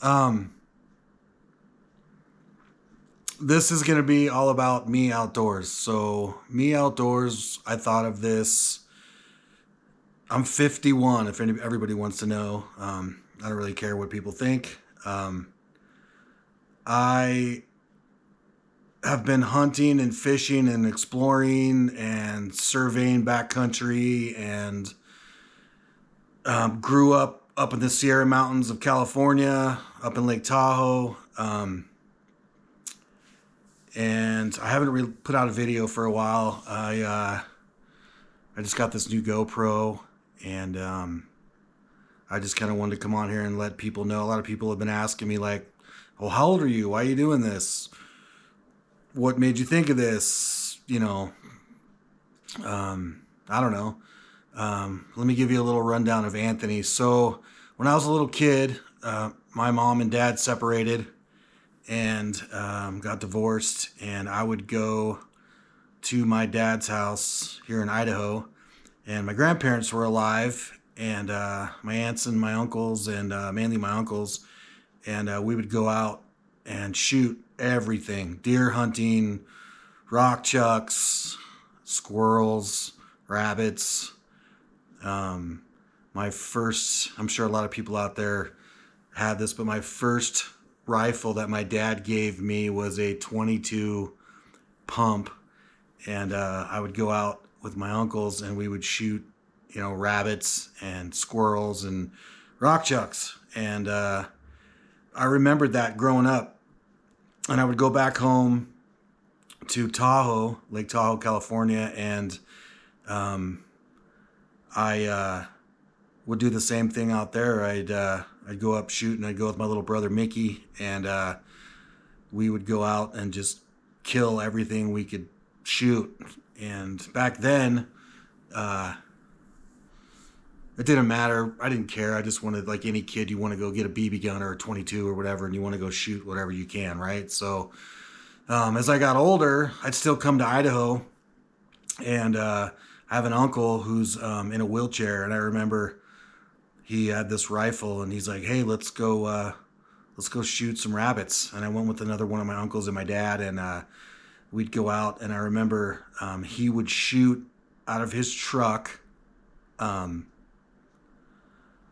Um, this is going to be all about me outdoors. So, me outdoors, I thought of this. I'm 51, if everybody wants to know. I don't really care what people think. I have been hunting and fishing and exploring and surveying backcountry and grew up in the Sierra Mountains of California, up in Lake Tahoe. And I haven't really put out a video for a while. I just got this new GoPro, and I just kind of wanted to come on here and let people know. A lot of people have been asking me like, "Well, how old are you? Why are you doing this? What made you think of this?" I don't know. Let me give you a little rundown of Anthony. So when I was a little kid, my mom and dad separated and got divorced, and I would go to my dad's house here in Idaho, and my grandparents were alive, and my aunts and my uncles, and mainly my uncles, and we would go out and shoot everything: deer hunting, rock chucks, squirrels, rabbits. Um, my first, I'm sure a lot of people out there had this, but my first rifle that my dad gave me was a 22 pump, and I would go out with my uncles and we would shoot, rabbits and squirrels and rock chucks. And I remembered that growing up, and I would go back home to Tahoe, Lake Tahoe, California, and um, I would do the same thing out there. I'd go up shooting. I'd go with my little brother Mickey, and we would go out and just kill everything we could shoot. And back then, uh, it didn't matter. I didn't care. I just wanted, like any kid, you want to go get a BB gun or a 22 or whatever, and you want to go shoot whatever you can, right? So as I got older, I'd still come to Idaho, and I have an uncle who's in a wheelchair, and I remember he had this rifle, and he's like, "Hey, let's go shoot some rabbits." And I went with another one of my uncles and my dad, and we'd go out, and I remember he would shoot out of his truck um,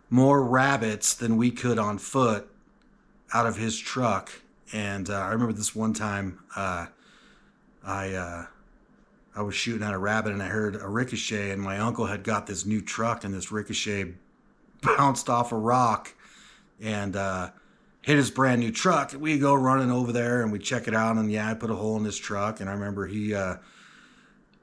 more rabbits than we could on foot out of his truck. And I remember this one time I I was shooting at a rabbit, and I heard a ricochet, and my uncle had got this new truck, and this ricochet bounced off a rock and hit his brand new truck. We go running over there and we check it out, and yeah, I put a hole in his truck. And I remember he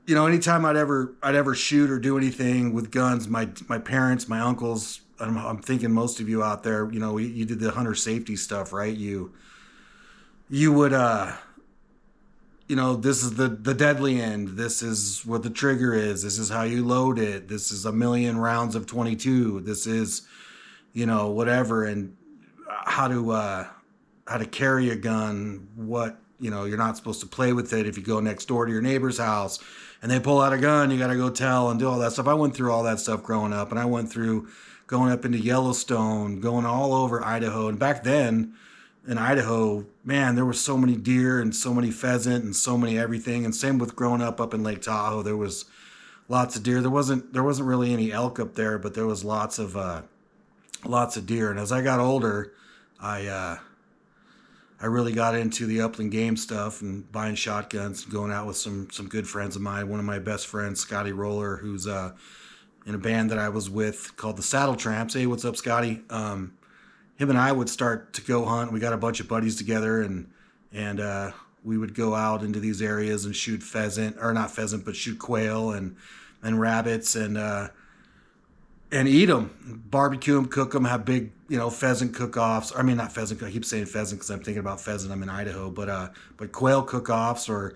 anytime I'd ever shoot or do anything with guns, my parents, my uncles, I'm thinking most of you out there, you did the hunter safety stuff, right? You would this is the deadly end. This is what the trigger is. This is how you load it. This is a million rounds of 22. This is, whatever. And how to carry a gun. What, you're not supposed to play with it. If you go next door to your neighbor's house and they pull out a gun, you got to go tell and do all that stuff. I went through all that stuff growing up, and I went through going up into Yellowstone, going all over Idaho. And back then, in Idaho, man, there was so many deer and so many pheasant and so many everything. And same with growing up in Lake Tahoe, there was lots of deer. There wasn't really any elk up there, but there was lots of deer. And as I got older, I I really got into the upland game stuff and buying shotguns and going out with some good friends of mine. One of my best friends, Scotty Roller, who's in a band that I was with called the Saddle Tramps. Hey, what's up, Scotty? Him and I would start to go hunt. We got a bunch of buddies together, and we would go out into these areas and shoot pheasant, or not pheasant, but shoot quail and rabbits, and eat them, barbecue them, cook them, have big pheasant cook-offs. I mean, not pheasant. I keep saying pheasant because I'm thinking about pheasant. I'm in Idaho, but quail cook-offs, or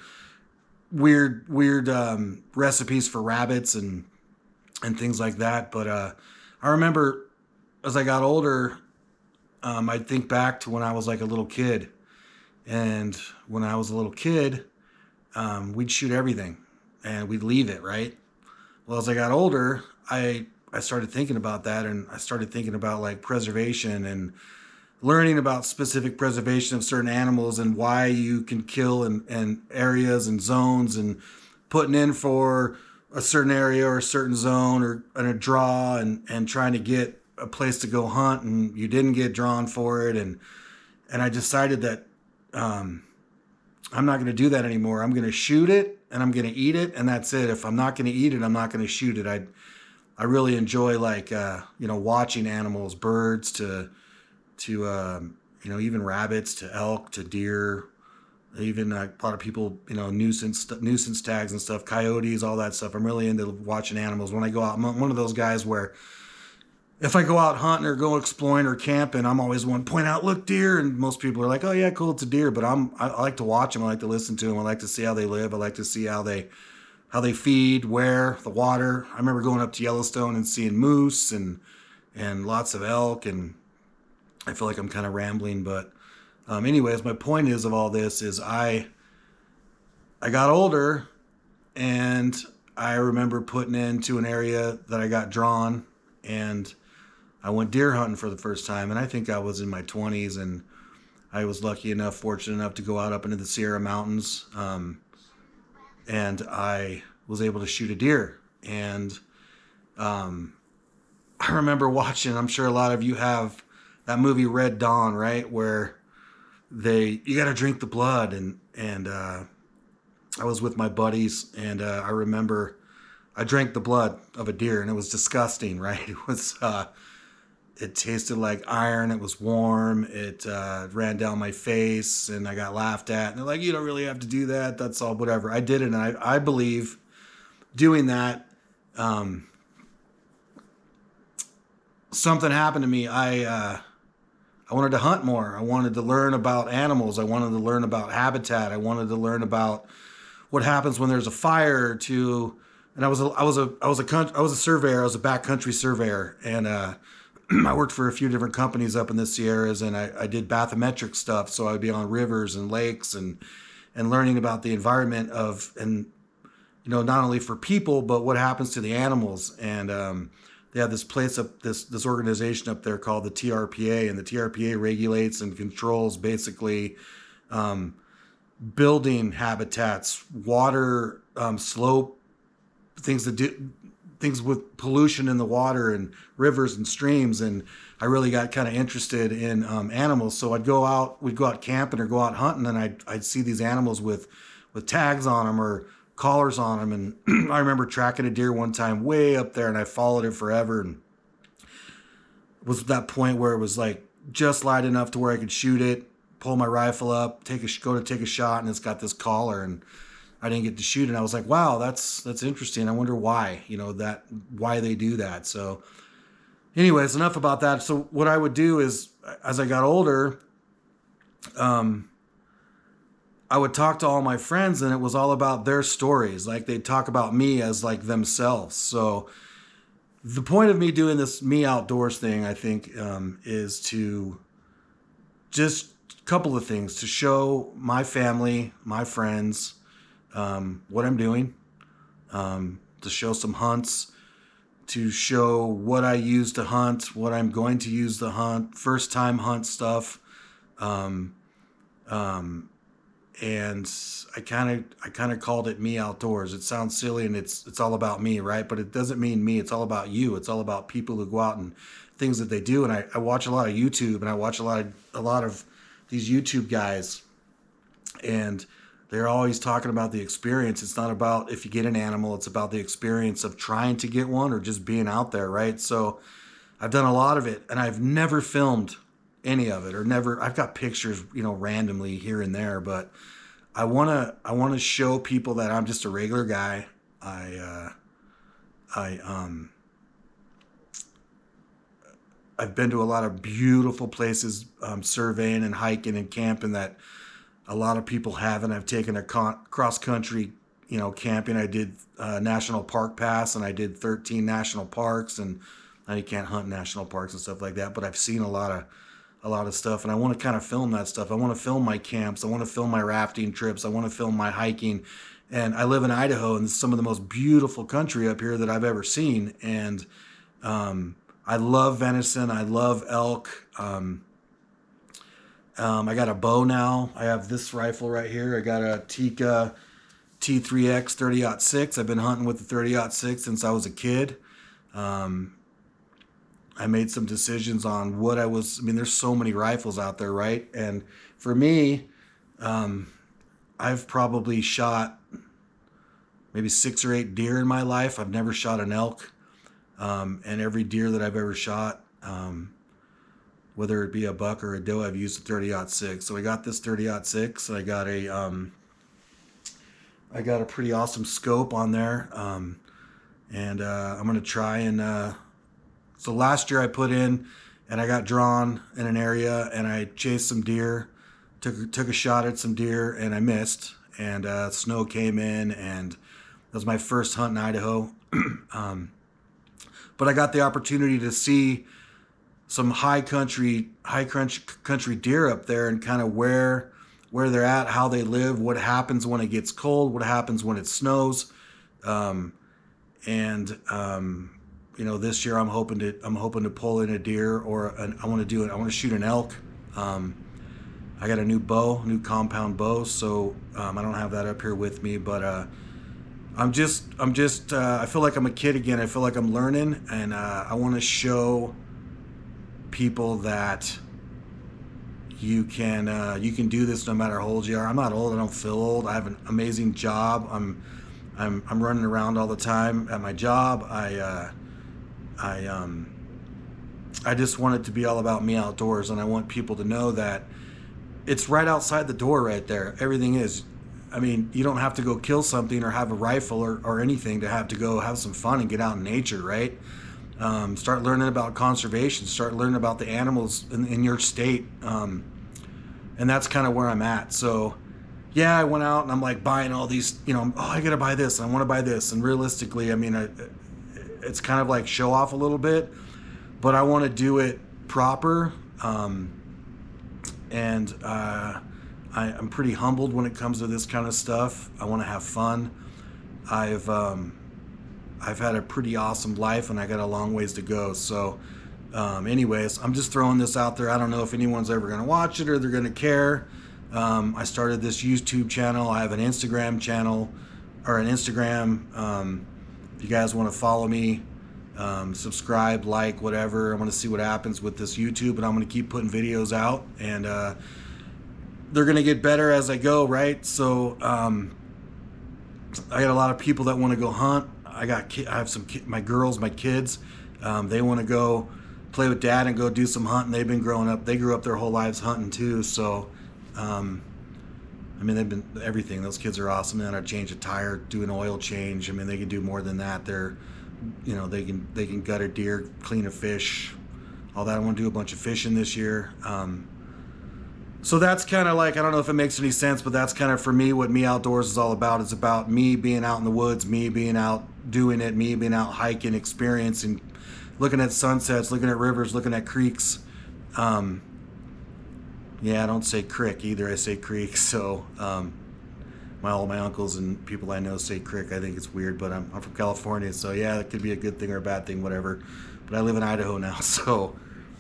weird recipes for rabbits and things like that. But I remember as I got older, I'd think back to when I was like a little kid. And when I was a little kid, we'd shoot everything and we'd leave it, right? Well, as I got older, I started thinking about that, and I started thinking about like preservation and learning about specific preservation of certain animals and why you can kill and areas and zones, and putting in for a certain area or a certain zone or in a draw, and trying to get a place to go hunt and you didn't get drawn for it. And I decided that um, I'm not going to do that anymore. I'm going to shoot it and I'm going to eat it, and that's it. If I'm not going to eat it, I'm not going to shoot it. I really enjoy, like, watching animals, birds to even rabbits, to elk, to deer, even a lot of people, nuisance tags and stuff, coyotes, all that stuff. I'm really into watching animals. When I go out, I'm one of those guys where if I go out hunting or go exploring or camping, I'm always one point out, look, deer, and most people are like, oh yeah, cool, it's a deer. But I like to watch them. I like to listen to them. I like to see how they live. I like to see how they feed, where, the water. I remember going up to Yellowstone and seeing moose and lots of elk, and I feel like I'm kind of rambling, but anyways, my point is of all this is I got older, and I remember putting into an area that I got drawn, and I went deer hunting for the first time, and I think I was in my 20s, and I was lucky enough, fortunate enough to go out up into the Sierra Mountains, and I was able to shoot a deer. And um, I remember watching, I'm sure a lot of you have, that movie Red Dawn, right? Where you got to drink the blood. And I was with my buddies, and I remember I drank the blood of a deer, and it was disgusting, right? It tasted like iron. It was warm. It ran down my face, and I got laughed at. And they're like, you don't really have to do that. That's all, whatever. I did it, and I believe doing that, something happened to me. I wanted to hunt more. I wanted to learn about animals. I wanted to learn about habitat. I wanted to learn about what happens when there's a fire. And I was a surveyor. I was a backcountry surveyor, and I worked for a few different companies up in the Sierras, and I did bathymetric stuff. So I'd be on rivers and lakes and learning about the environment not only for people, but what happens to the animals. And they have this place up, this organization up there called the TRPA, and the TRPA regulates and controls basically building habitats, water, slope, things with pollution in the water and rivers and streams. And I really got kind of interested in animals. So we'd go out camping or go out hunting, and I'd see these animals with tags on them or collars on them. And I remember tracking a deer one time way up there, and I followed it forever, and it was at that point where it was like just light enough to where I could shoot it, pull my rifle up, go to take a shot, and it's got this collar, and I didn't get to shoot it. And I was like, wow, that's interesting. I wonder why, why they do that. So anyways, enough about that. So what I would do is, as I got older, I would talk to all my friends, and it was all about their stories. Like, they'd talk about me as like themselves. So the point of me doing this Me Outdoors thing, I think, is to just a couple of things: to show my family, my friends, what I'm doing, to show some hunts, to show what I use to hunt, what I'm going to use to hunt, first time hunt stuff. Um, um, and I kind of called it Me Outdoors. It sounds silly, and it's all about me, right? But it doesn't mean me. It's all about you. It's all about people who go out and things that they do. And I watch a lot of YouTube, and I watch a lot of these YouTube guys, and they're always talking about the experience. It's not about if you get an animal. It's about the experience of trying to get one or just being out there, right? So I've done a lot of it, and I've never filmed any of it, or never. I've got pictures, randomly here and there, but I wanna show people that I'm just a regular guy. I've been to a lot of beautiful places, surveying and hiking and camping that a lot of people haven't. I've taken a cross country, camping. I did national park pass, and I did 13 national parks, and now you can't hunt national parks and stuff like that. But I've seen a lot of stuff, and I want to kind of film that stuff. I want to film my camps. I want to film my rafting trips. I want to film my hiking. And I live in Idaho, and it's some of the most beautiful country up here that I've ever seen. And I love venison. I love elk. I got a bow now. I have this rifle right here. I got a Tikka T3X 30-06. I've been hunting with the 30-06 since I was a kid. I made some decisions on what I mean, there's so many rifles out there, right? And for me, I've probably shot maybe 6 or 8 deer in my life. I've never shot an elk. And every deer that I've ever shot, whether it be a buck or a doe, I've used a 30-06. So I got this 30-06. I got a pretty awesome scope on there. And I'm going to try and, so last year I put in and I got drawn in an area and I chased some deer, took a shot at some deer and I missed, and snow came in, and that was my first hunt in Idaho. But I got the opportunity to see some high country deer up there, and kind of where they're at, how they live, what happens when it gets cold, what happens when it snows. You know, this year I'm hoping to pull in a deer, or I want to shoot an elk. I got a new compound bow, so I don't have that up here with me, but I feel like I'm a kid again. I feel like I'm learning, and I want to show people that you can do this no matter how old you are. I'm not old. I don't feel old. I have an amazing job. I'm running around all the time at my job. I just want it to be all about me outdoors, and I want people to know that it's right outside the door right there. Everything is. I mean, you don't have to go kill something or have a rifle or anything to have to go have some fun and get out in nature, right? Start learning about conservation, start learning about the animals in your state. And that's kind of where I'm at. So yeah, I went out and I'm like buying all these, I got to buy this, and I want to buy this. And realistically, I mean, it's kind of like show off a little bit, but I want to do it proper. I'm pretty humbled when it comes to this kind of stuff. I want to have fun. I've had a pretty awesome life, and I got a long ways to go. So anyways, I'm just throwing this out there. I don't know if anyone's ever going to watch it or they're going to care. I started this YouTube channel. I have an Instagram channel, or an Instagram. If you guys want to follow me, subscribe, like, whatever. I want to see what happens with this YouTube, and I'm going to keep putting videos out, and they're going to get better as I go, right? So I got a lot of people that want to go hunt. I have my girls, my kids, they want to go play with dad and go do some hunting. They've been growing up. They grew up their whole lives hunting too. So, I mean, they've been everything. Those kids are awesome. They know how to change a tire, do an oil change. I mean, they can do more than that. They can gut a deer, clean a fish, all that. I want to do a bunch of fishing this year. So that's kind of like, I don't know if it makes any sense, but that's kind of for me what Me Outdoors is all about. It's about me being out in the woods, me being out doing it, me being out hiking, experiencing, looking at sunsets, looking at rivers, looking at creeks. Yeah, I don't say crick either. I say creek. So all my uncles and people I know say crick. I think it's weird, but I'm from California, so yeah, it could be a good thing or a bad thing, whatever. But I live in Idaho now, so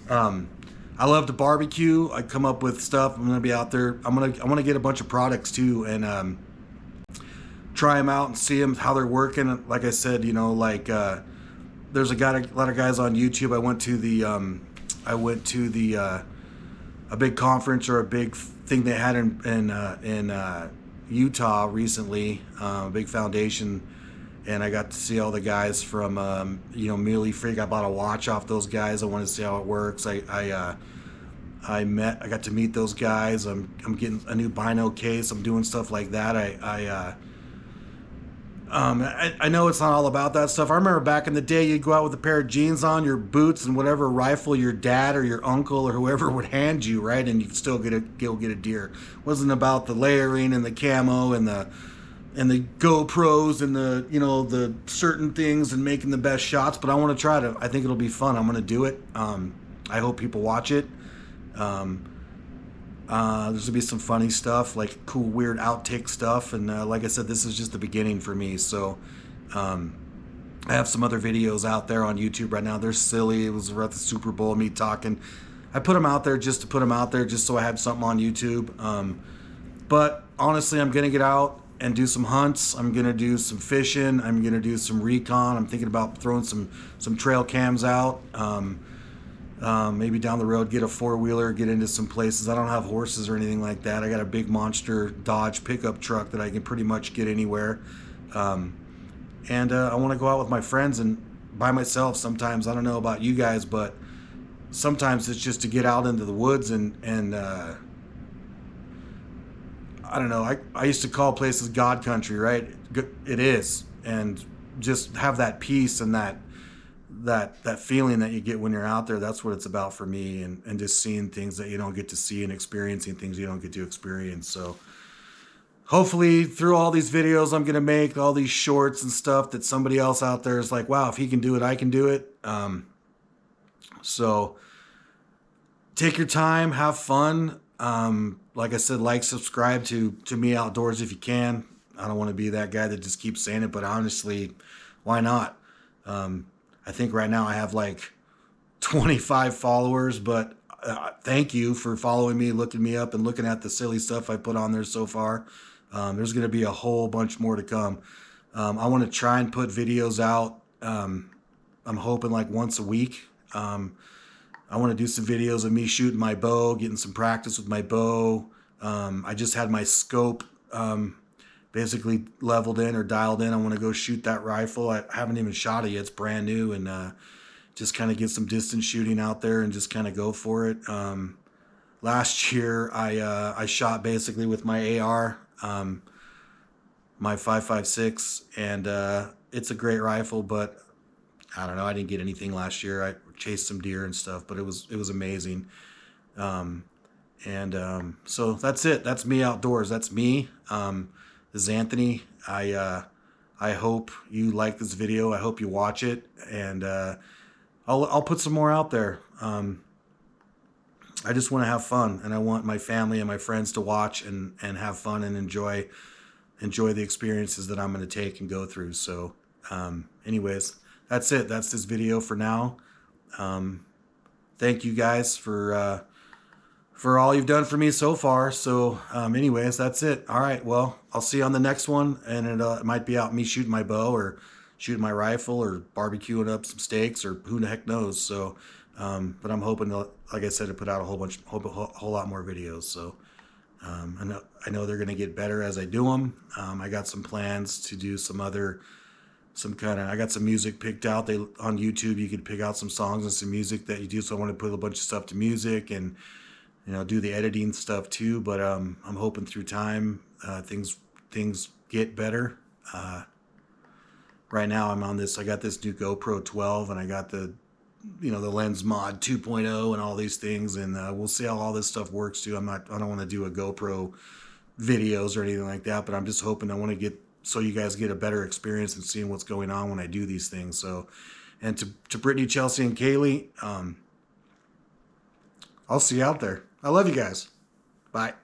I love to barbecue. I come up with stuff. I'm gonna be out there. I want to get a bunch of products too, and try them out and see them, how they're working. Like I said, there's a lot of guys on YouTube. I went to a big conference, or a big thing they had in Utah recently, a big foundation, and I got to see all the guys from Muley Freak. I bought a watch off those guys. I wanted to see how it works. I got to meet those guys. I'm getting a new bino case. I'm doing stuff like that. I know it's not all about that stuff. I remember back in the day, you'd go out with a pair of jeans on, your boots, and whatever rifle your dad or your uncle or whoever would hand you, right? And you could still go get a deer. It wasn't about the layering and the camo and the GoPros and the certain things and making the best shots. But I want to try to. I think it'll be fun. I'm going to do it. I hope people watch it. There's gonna be some funny stuff, like cool, weird outtake stuff, and like I said, this is just the beginning for me. So I have some other videos out there on YouTube right now. They're silly. It was about the Super Bowl, me talking. I put them out there just to put them out there, just so I have something on YouTube. But honestly, I'm gonna get out and do some hunts. I'm gonna do some fishing. I'm gonna do some recon. I'm thinking about throwing some trail cams out. Maybe down the road, get a 4-wheeler, get into some places. I don't have horses or anything like that. I got a big monster Dodge pickup truck that I can pretty much get anywhere. And I want to go out with my friends and by myself sometimes. I don't know about you guys, but sometimes it's just to get out into the woods and I don't know. I used to call places God country, right? It is. And just have that peace and that feeling that you get when you're out there. That's what it's about for me, and just seeing things that you don't get to see and experiencing things you don't get to experience. So hopefully through all these videos I'm going to make, all these shorts and stuff, that somebody else out there is like, wow, if he can do it, I can do it. So take your time, have fun. Like I said, like, subscribe to Me Outdoors if you can. I don't want to be that guy that just keeps saying it, but honestly, why not? I think right now I have like 25 followers, but thank you for following me, looking me up, and looking at the silly stuff I put on there so far. There's going to be a whole bunch more to come. I want to try and put videos out. I'm hoping like once a week. I want to do some videos of me shooting my bow, getting some practice with my bow. I just had my scope basically leveled in or dialed in. I want to go shoot that rifle. I haven't even shot it yet. It's brand new, and just kind of get some distance shooting out there and just kind of go for it. Last year, I shot basically with my AR, my 5.56, and it's a great rifle, but I don't know. I didn't get anything last year. I chased some deer and stuff, but it was amazing. So that's it. That's Me Outdoors. That's me. This is Anthony. I hope you like this video. I hope you watch it, and I'll put some more out there. I just want to have fun, and I want my family and my friends to watch and have fun and enjoy the experiences that I'm going to take and go through. So anyways, that's it. That's this video for now. Thank you guys for all you've done for me so far. So anyways, that's it. All right, well, I'll see you on the next one, and it might be out me shooting my bow or shooting my rifle or barbecuing up some steaks, or who the heck knows. So but I'm hoping to, like I said, to put out a whole lot more videos. So I know they're going to get better as I do them. I got some plans to do I got some music picked out. On YouTube, you can pick out some songs and some music that you do. So I want to put a bunch of stuff to music and, do the editing stuff too. But I'm hoping through time things get better. Right now I'm on this. I got this new GoPro 12, and I got the Lens Mod 2.0 and all these things, and we'll see how all this stuff works too. I don't want to do a GoPro videos or anything like that, but I'm just hoping, I want to get, so you guys get a better experience in seeing what's going on when I do these things. So, and to Brittany, Chelsea, and Kaylee, I'll see you out there. I love you guys. Bye.